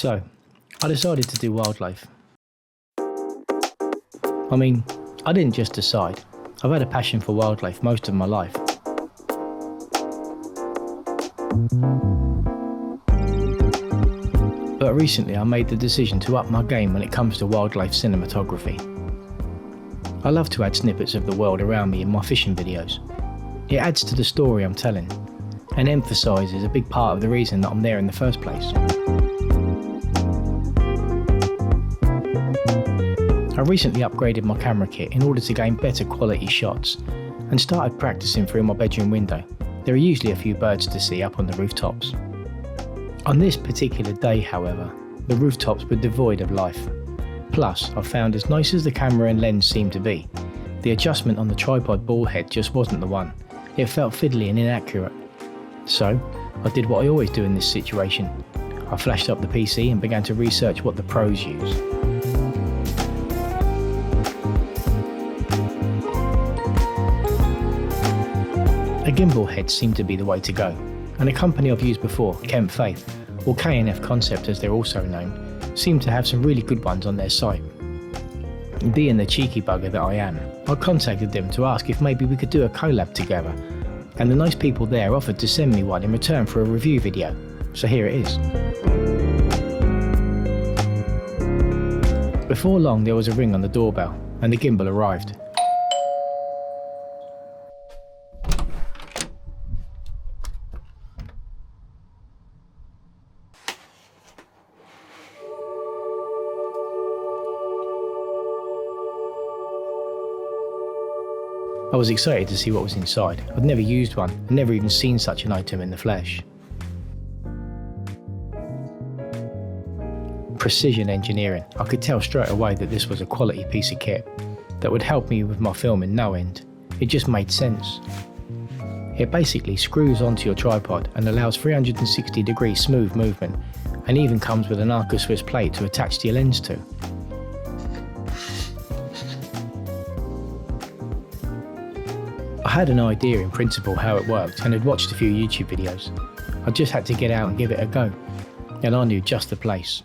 So, I decided to do wildlife. I mean, I didn't just decide. I've had a passion for wildlife most of my life. But recently I made the decision to up my game when it comes to wildlife cinematography. I love to add snippets of the world around me in my fishing videos. It adds to the story I'm telling, and emphasises a big part of the reason that I'm there in the first place. I recently upgraded my camera kit in order to gain better quality shots, and started practicing through my bedroom window. There are usually a few birds to see up on the rooftops. On this particular day, however, the rooftops were devoid of life. Plus, I found as nice as the camera and lens seemed to be, the adjustment on the tripod ball head just wasn't the one. It felt fiddly and inaccurate. So, I did what I always do in this situation. I flashed up the PC and began to research what the pros use. A gimbal head seemed to be the way to go, and a company I've used before, Kentfaith, or K&F Concept as they're also known, seemed to have some really good ones on their site. Being the cheeky bugger that I am, I contacted them to ask if maybe we could do a collab together, and the nice people there offered to send me one in return for a review video, so here it is. Before long there was a ring on the doorbell, and the gimbal arrived. I was excited to see what was inside. I'd never used one, and never even seen such an item in the flesh. Precision engineering. I could tell straight away that this was a quality piece of kit that would help me with my filming no end. It just made sense. It basically screws onto your tripod and allows 360-degree smooth movement, and even comes with an Arca-Swiss plate to attach to your lens to. I had an idea in principle how it worked and had watched a few YouTube videos. I just had to get out and give it a go, and I knew just the place.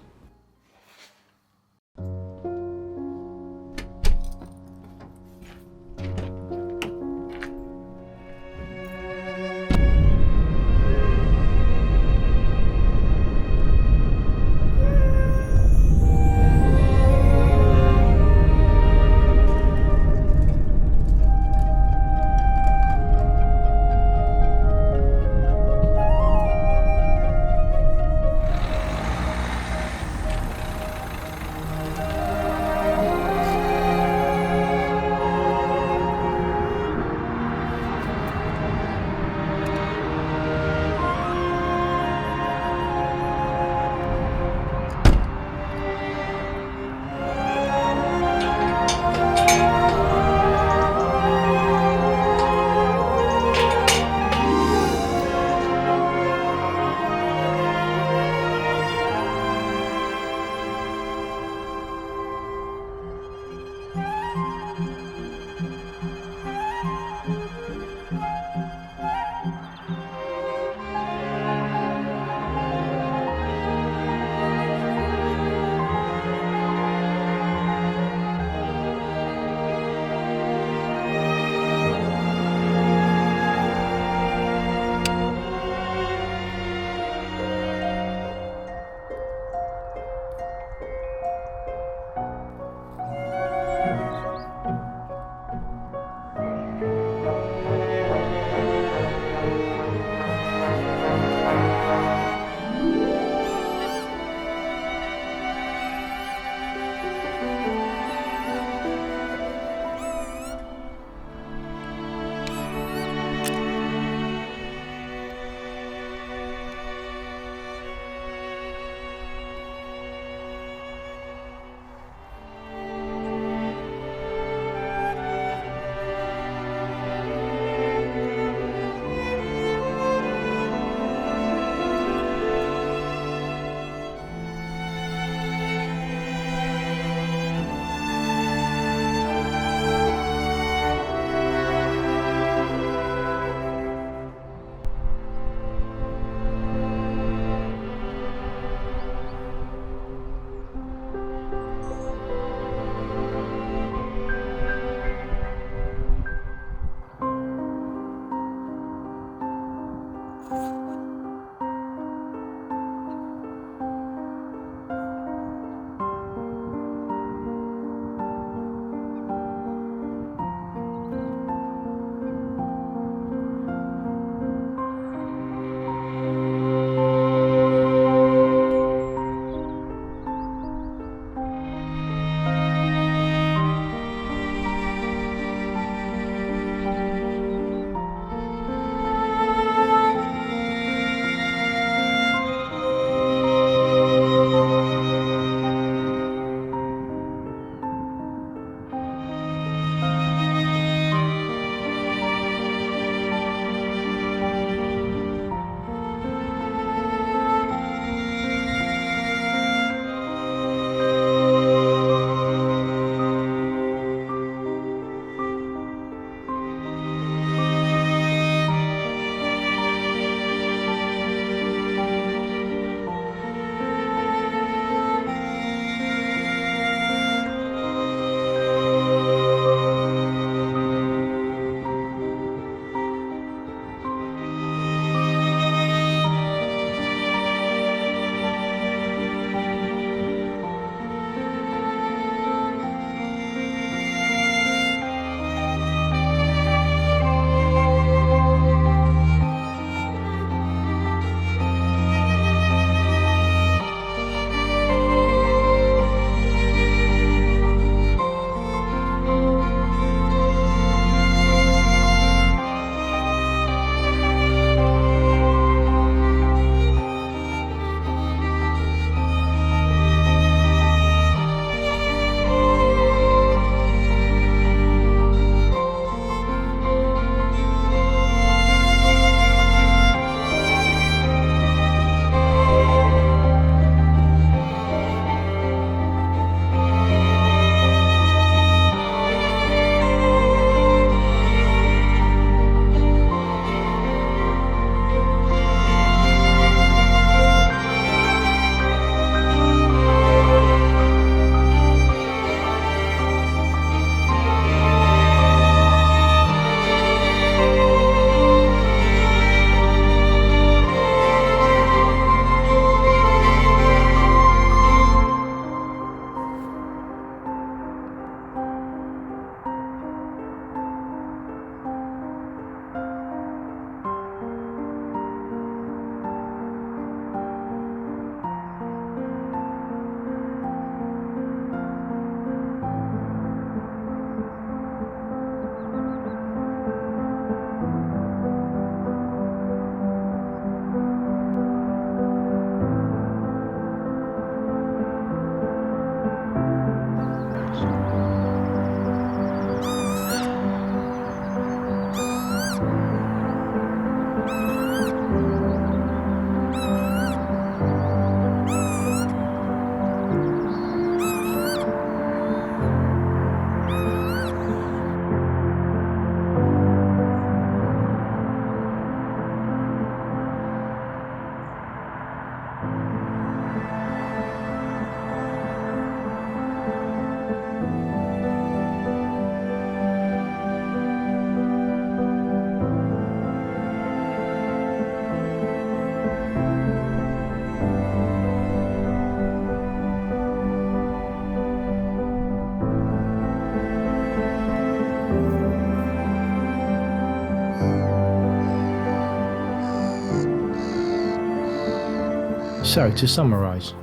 So, to summarise,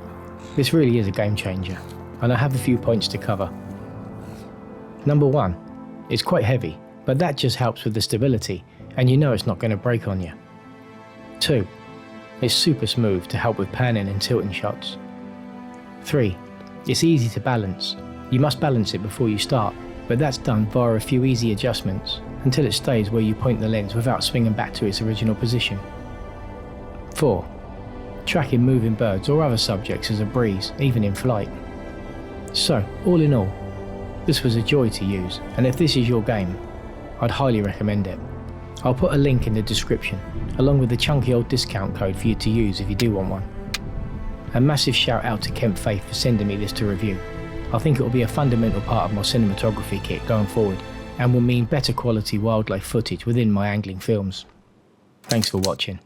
this really is a game changer, and I have a few points to cover. Number 1, it's quite heavy, but that just helps with the stability, and you know it's not going to break on you. 2, it's super smooth to help with panning and tilting shots. 3, it's easy to balance. You must balance it before you start, but that's done via a few easy adjustments until it stays where you point the lens without swinging back to its original position. 4, tracking moving birds or other subjects is a breeze, even in flight. So, all in all, this was a joy to use, and if this is your game, I'd highly recommend it. I'll put a link in the description, along with a chunky old discount code for you to use if you do want one. A massive shout out to Kentfaith for sending me this to review. I think it will be a fundamental part of my cinematography kit going forward, and will mean better quality wildlife footage within my angling films. Thanks for watching.